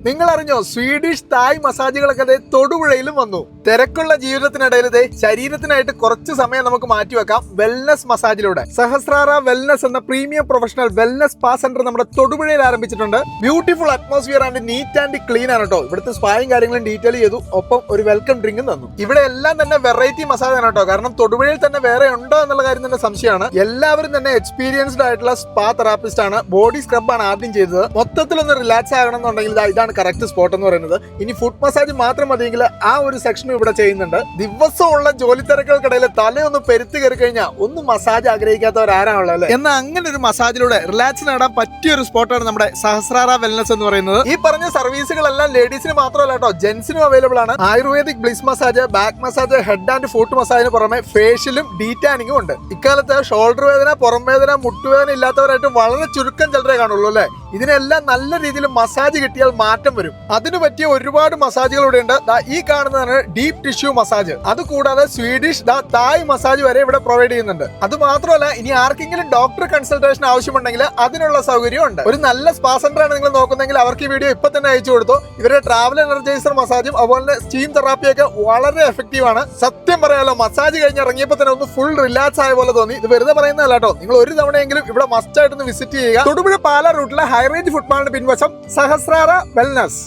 നിങ്ങൾ അറിഞ്ഞോ, സ്വീഡിഷ് തായ് മസാജുകളൊക്കെ തൊടുപുഴയിലും വന്നു. തിരക്കുള്ള ജീവിതത്തിനിടയിൽ ശരീരത്തിനായിട്ട് കുറച്ച് സമയം നമുക്ക് മാറ്റിവെക്കാം വെൽനസ് മസാജിലൂടെ. സഹസ്രാര വെൽനസ് എന്ന premium professional wellness spa centre നമ്മുടെ തൊടുപുഴയിൽ ആരംഭിച്ചിട്ടുണ്ട്. Beautiful atmosphere and neat and clean ആണ് കേട്ടോ. ഇവിടുത്തെ സ്പായും കാര്യങ്ങളും ഡീറ്റെയിൽ ചെയ്തു, ഒപ്പം ഒരു വെൽക്കം ഡ്രിങ്കും തന്നു. ഇവിടെ എല്ലാം തന്നെ വെറൈറ്റി മസാജ് ആണ് കേട്ടോ. കാരണം തൊടുപുഴയിൽ തന്നെ വേറെ ഉണ്ടോ എന്നുള്ള കാര്യം തന്നെ സംശയമാണ്. എല്ലാവരും തന്നെ എക്സ്പീരിയൻസ്ഡ് ആയിട്ടുള്ള സ്പാ തെറാപ്പിസ്റ്റ് ആണ്. ബോഡി സ്ക്രബ് ആണ് ആദ്യം ചെയ്തത്. മൊത്തത്തിലൊന്ന് റിലാക്സ് ആകണം എന്നുണ്ടെങ്കിൽ ഇതാണ് കറക്റ്റ് സ്പോട്ട് എന്ന് പറയുന്നത്. ഇനി ഫുഡ് മസാജ് മാത്രം മതിയെങ്കിൽ ആ ഒരു സെക്ഷനും ഇവിടെ ചെയ്യുന്നുണ്ട്. ദിവസമുള്ള ജോലി തിരക്കുകൾക്കിടയിൽ തലയൊന്ന് പെരുത്ത് കയറി കഴിഞ്ഞാൽ ഒന്ന് മസാജ് ആഗ്രഹിക്കാത്തവരാണുള്ളത് അല്ലേ? എന്നാൽ അങ്ങനെ ഒരു മസാജിലൂടെ റിലാക്സ് നേടാൻ പറ്റിയ ഒരു സ്പോട്ടാണ് നമ്മുടെ സഹസ്രാര വെൽനസ് എന്ന് പറയുന്നത്. ഈ പറഞ്ഞ സർവീസുകളെല്ലാം ലേഡീസിന് മാത്രമല്ല കേട്ടോ, ജെന്റ്സിനും അവൈലബിൾ ആണ്. Ayurvedic bliss massage, back massage, head and foot മസാജിന് പുറമെ ഫേഷ്യലും ഡീറ്റാനിങ്ങും ഉണ്ട്. ഇക്കാലത്ത് ഷോൾഡർ വേദന, പുറം വേദന, മുട്ടുവേദന ഇല്ലാത്തവരായിട്ട് വളരെ ചുരുക്കം ചിലരെ കാണുള്ളൂ അല്ലേ? ഇതിനെല്ലാം നല്ല രീതിയിൽ മസാജ് കിട്ടിയാൽ മാറ്റം വരും. അതിനു പറ്റിയ ഒരുപാട് മസാജുകൾ ഇവിടെ ഉണ്ട്. ഈ കാണുന്നതാണ് ഡീപ് ടിഷ്യൂ മസാജ്. അതുകൂടാതെ സ്വീഡിഷ് തായ് മസാജ് വരെ ഇവിടെ പ്രൊവൈഡ് ചെയ്യുന്നുണ്ട്. അത് മാത്രമല്ല, ഇനി ആർക്കെങ്കിലും ഡോക്ടർ കൺസൾട്ടേഷൻ ആവശ്യമുണ്ടെങ്കിൽ അതിനുള്ള സൗകര്യം ഉണ്ട്. ഒരു നല്ല സ്പാ സെന്റർ ആണ് നിങ്ങൾ നോക്കുന്നെങ്കിൽ അവർക്ക് ഈ വീഡിയോ ഇപ്പൊ തന്നെ അയച്ചു കൊടുത്തു. ഇവരുടെ ട്രാവൽ എനർജൈസർ മസാജും അതുപോലെ സ്റ്റീം തെറാപ്പിയൊക്കെ വളരെ എഫക്റ്റീവ് ആണ്. സത്യം പറയാലോ, മസാജ് കഴിഞ്ഞ് ഇറങ്ങിയപ്പോൾ തന്നെ ഒന്ന് ഫുൾ റിലാക്സ് ആയ പോലെ തോന്നി. ഇത് വെറുതെ പറയുന്നതല്ല കേട്ടോ. നിങ്ങൾ ഒരു തവണയെങ്കിലും ഇവിടെ മസ്റ്റ് ആയിട്ടൊന്ന് വിസിറ്റ് ചെയ്യുക. തൊടുപുഴ പാല റൂട്ടിലെ ഹൈറേഞ്ച് ഫുട്പാളിന് പിൻവശം സഹസ്രാര വെൽനസ്.